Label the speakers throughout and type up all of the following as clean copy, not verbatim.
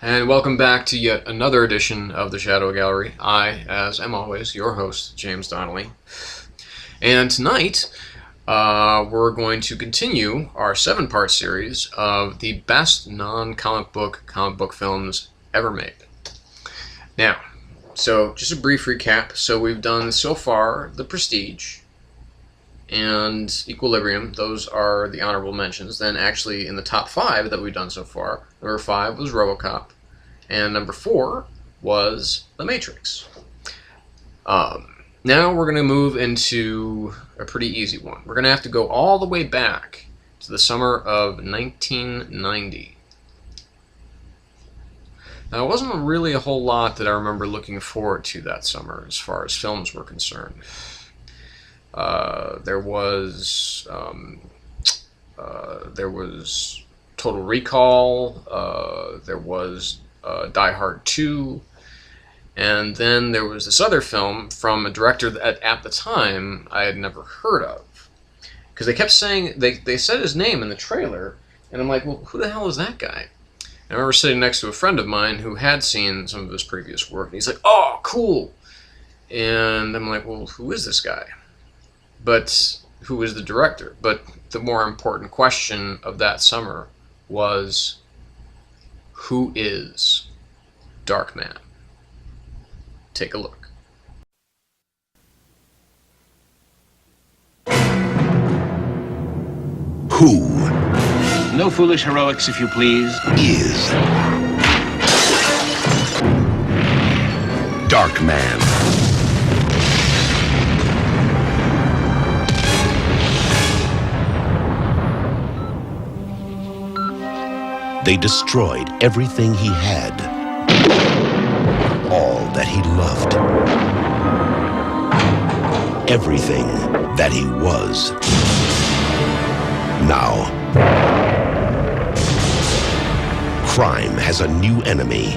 Speaker 1: And welcome back to yet another edition of the Shadow Gallery. I, as am always, your host, James Donnelly. And tonight, we're going to continue our 7-part series of the best non-comic book films ever made. Now, so just a brief recap. So we've done so far The Prestige and Equilibrium. Those are the honorable mentions. Then actually in the top 5 that we've done so far, number 5 was RoboCop, and number 4 was The Matrix. Now we're going to move into a pretty easy one. We're going to have to go all the way back to the summer of 1990. Now, it wasn't really a whole lot that I remember looking forward to that summer as far as films were concerned. There was Total Recall. There was Die Hard 2, and then there was this other film from a director that at the time I had never heard of, because they kept saying they said his name in the trailer, and I'm like, well, who the hell is that guy? And I remember sitting next to a friend of mine who had seen some of his previous work, and he's like, oh, cool. And I'm like, well, who is this guy? But who is the director? But the more important question of that summer was, who is Darkman? Take a look.
Speaker 2: Who
Speaker 3: No foolish heroics, if you please.
Speaker 2: is Darkman? They destroyed everything he had, all that he loved, everything that he was. Now, crime has a new enemy,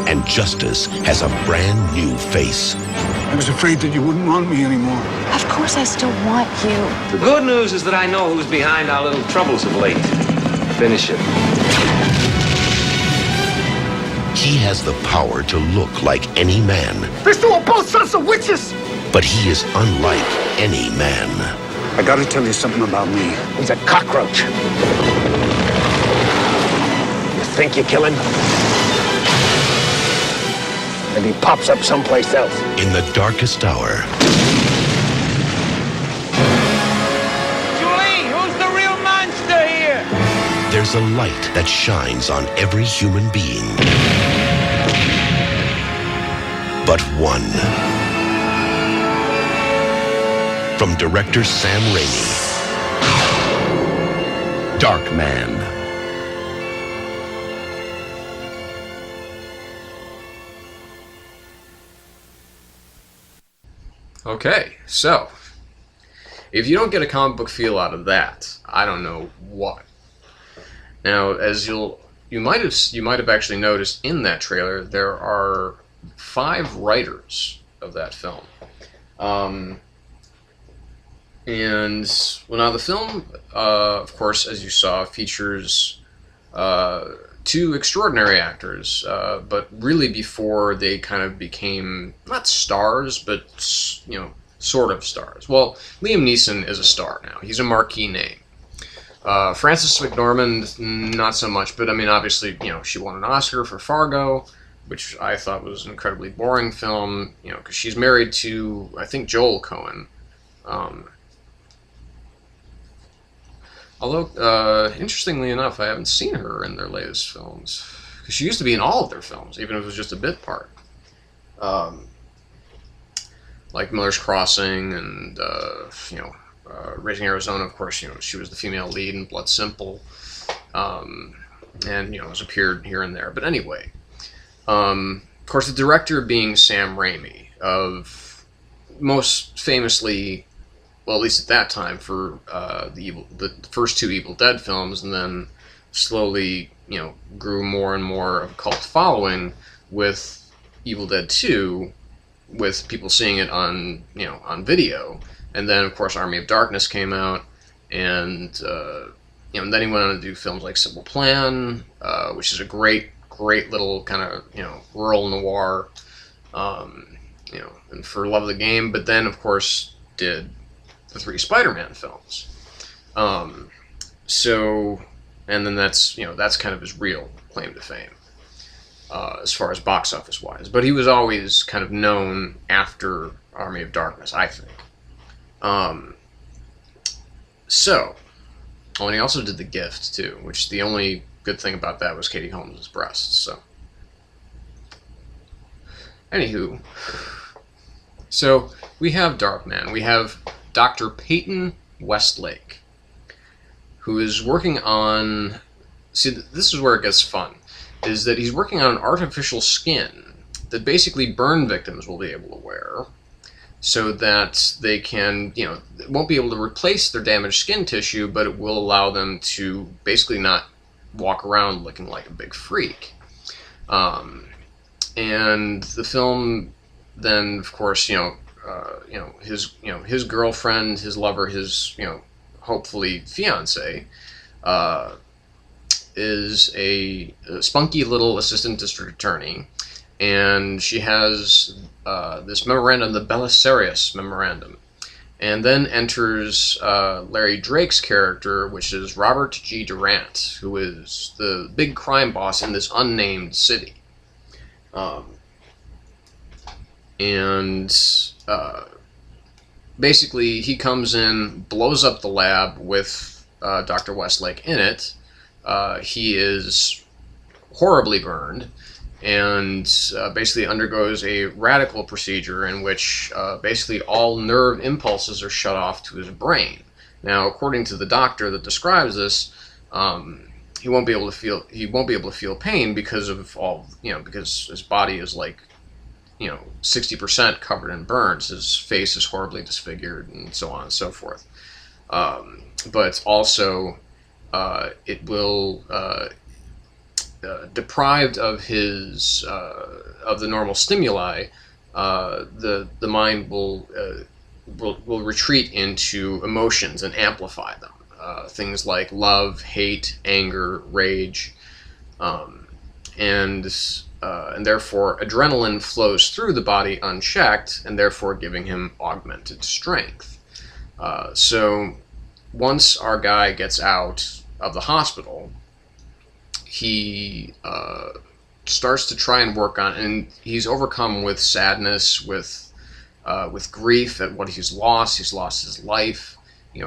Speaker 2: and justice has a brand new face.
Speaker 4: I was afraid that you wouldn't want me anymore.
Speaker 5: Of course I still want you.
Speaker 3: The good news is that I know who's behind our little troubles of late. Finish it.
Speaker 2: He has the power to look like any man,
Speaker 4: These two are both sons of witches!
Speaker 2: but he is unlike any man.
Speaker 4: I gotta tell you something about me.
Speaker 6: He's a cockroach. You think you kill him? And he pops up someplace else.
Speaker 2: In the darkest hour,
Speaker 3: Julie, who's the real monster here?
Speaker 2: there's a light that shines on every human being. But one. From director Sam Raimi, Darkman.
Speaker 1: Okay, so if you don't get a comic book feel out of that, I don't know what. Now, as you might have actually noticed in that trailer, there are 5 writers of that film. And well, now the film, of course, as you saw, features 2 extraordinary actors, but really before they kind of became not stars, but sort of stars. Well, Liam Neeson is a star now; he's a marquee name. Frances McDormand, not so much, but I mean, obviously, she won an Oscar for Fargo, which I thought was an incredibly boring film, because she's married to, I think, Joel Cohen. Although, interestingly enough, I haven't seen her in their latest films, because she used to be in all of their films, even if it was just a bit part. Like Miller's Crossing and, Raising Arizona, of course, she was the female lead in Blood Simple, and, has appeared here and there. But anyway, of course, the director being Sam Raimi, of most famously, well, at least at that time, for the first 2 Evil Dead films, and then slowly, grew more and more of a cult following with Evil Dead 2, with people seeing it on video. And then, of course, Army of Darkness came out, and and then he went on to do films like Simple Plan, which is a great great little kind of, rural noir, and For Love of the Game, but then, of course, did the 3 Spider-Man films. And then that's kind of his real claim to fame, as far as box office wise. But he was always kind of known after Army of Darkness, I think. And he also did The Gift too, which the only good thing about that was Katie Holmes' breasts. So, anywho, so we have Darkman. We have Dr. Peyton Westlake, who is working on... See, this is where it gets fun, is that he's working on an artificial skin that basically burn victims will be able to wear, so that they can, it won't be able to replace their damaged skin tissue, but it will allow them to basically not walk around looking like a big freak. And the film then, of course, his girlfriend, his lover, his, hopefully fiance, is a spunky little assistant district attorney, and she has this memorandum, the Belisarius Memorandum. And then enters Larry Drake's character, which is Robert G. Durant, who is the big crime boss in this unnamed city. Basically, he comes in, blows up the lab with Dr. Westlake in it. He is horribly burned, and basically undergoes a radical procedure in which basically all nerve impulses are shut off to his brain. Now, according to the doctor that describes this, he won't be able to feel pain because of all, because his body is like, 60% covered in burns. His face is horribly disfigured, and so on and so forth. But also, it will, deprived of his of the normal stimuli, the mind will retreat into emotions and amplify them. Things like love, hate, anger, rage, and therefore adrenaline flows through the body unchecked, and therefore giving him augmented strength. So once our guy gets out of the hospital, he starts to try and work on, and he's overcome with sadness, with grief at what he's lost. He's lost his life.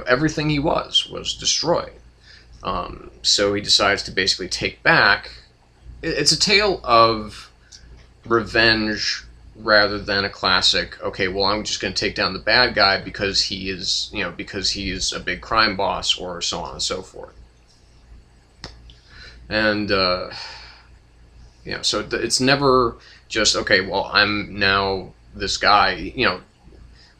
Speaker 1: Everything he was destroyed. So he decides to basically take back. It's a tale of revenge rather than a classic, okay, well, I'm just going to take down the bad guy because he is, because he's a big crime boss, or so on and so forth. And, so it's never just, okay, well, I'm now this guy.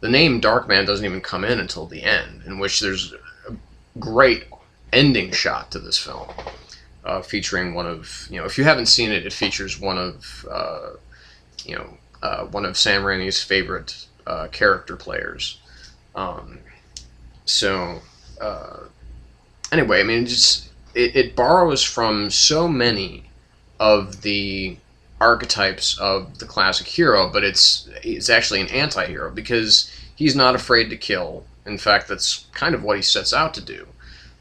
Speaker 1: The name Darkman doesn't even come in until the end, in which there's a great ending shot to this film, featuring one of, if you haven't seen it, it features one of, one of Sam Raimi's favorite character players. Anyway, I mean, it borrows from so many of the archetypes of the classic hero, but it's actually an anti-hero, because he's not afraid to kill. In fact, that's kind of what he sets out to do.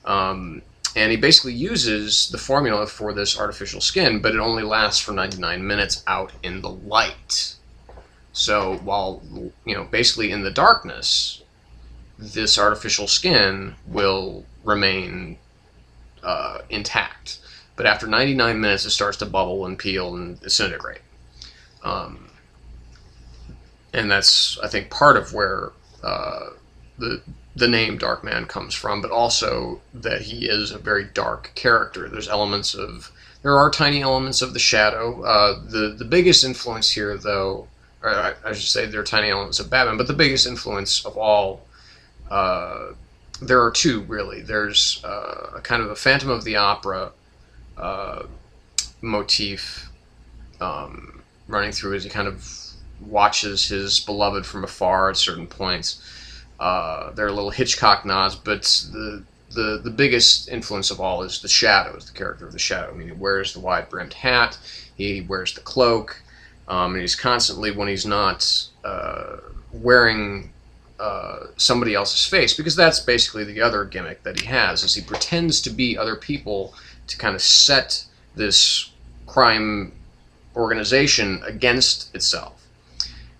Speaker 1: And he basically uses the formula for this artificial skin, but it only lasts for 99 minutes out in the light. So while, basically in the darkness, this artificial skin will remain intact. But after 99 minutes, it starts to bubble and peel and disintegrate. And that's, I think, part of where the name Darkman comes from, but also that he is a very dark character. There are tiny elements of the shadow. The biggest influence here, though, or I should say there are tiny elements of Batman, but the biggest influence of all, there are two, really. There's a kind of a Phantom of the Opera motif running through as he kind of watches his beloved from afar at certain points. There are little Hitchcock nods, but the biggest influence of all is the Shadow, the character of the Shadow. I mean, he wears the wide-brimmed hat, he wears the cloak, and he's constantly, when he's not wearing somebody else's face, because that's basically the other gimmick that he has, is he pretends to be other people to kind of set this crime organization against itself.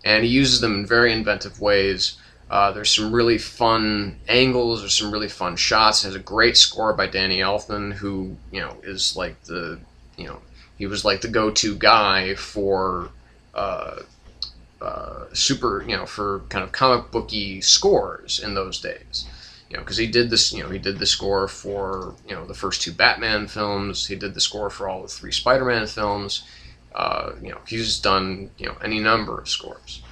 Speaker 1: And he uses them in very inventive ways. There's some really fun angles, there's some really fun shots. It has a great score by Danny Elfman, who, is like the, he was like the go-to guy for for kind of comic booky scores in those days. Because he did this, he did the score for, the first 2 Batman films. He did the score for all the 3 Spider-Man films. He's done, any number of scores.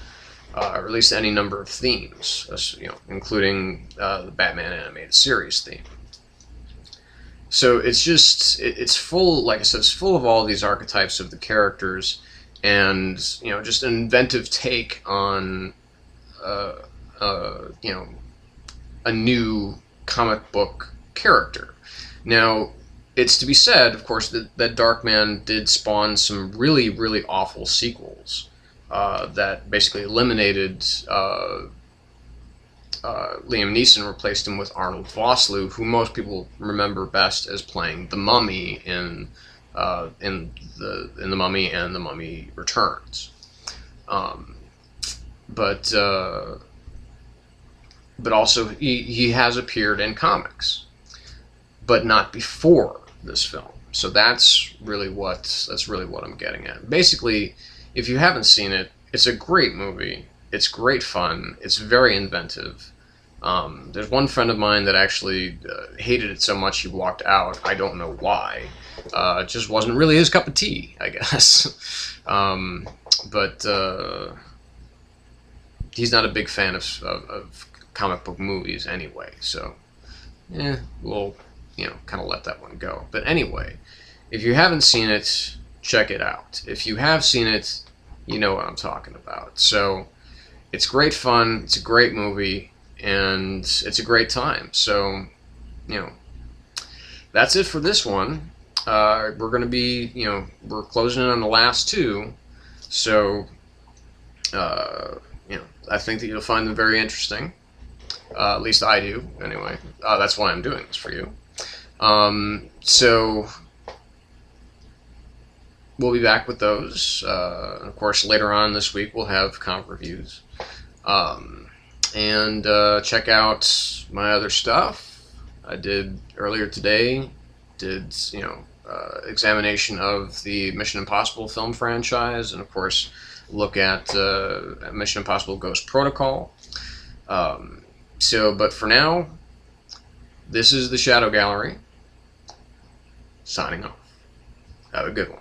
Speaker 1: Or at least any number of themes, including the Batman animated series theme. So it's just, it's full, like I said, it's full of all these archetypes of the characters, and, just an inventive take on, a new comic book character. Now, it's to be said, of course, that Darkman did spawn some really, really awful sequels that basically eliminated Liam Neeson, replaced him with Arnold Vosloo, who most people remember best as playing the Mummy in the Mummy and the Mummy Returns. But also he has appeared in comics, but not before this film. So that's really what I'm getting at. Basically, if you haven't seen it, it's a great movie. It's great fun. It's very inventive. There's one friend of mine that actually hated it so much he walked out. I don't know why. It just wasn't really his cup of tea, I guess. But he's not a big fan of comic book movies anyway, so we'll kind of let that one go. But anyway, if you haven't seen it, check it out. If you have seen it, you know what I'm talking about. So it's great fun, it's a great movie, and it's a great time. So that's it for this one. We're going to be, we're closing in on the last 2, so I think that you'll find them very interesting. At least I do, anyway. That's why I'm doing this for you. So we'll be back with those. Of course, later on this week we'll have comic reviews. And check out my other stuff. I did earlier today, examination of the Mission Impossible film franchise, and of course look at Mission Impossible Ghost Protocol. But for now, this is the Shadow Gallery, signing off. Have a good one.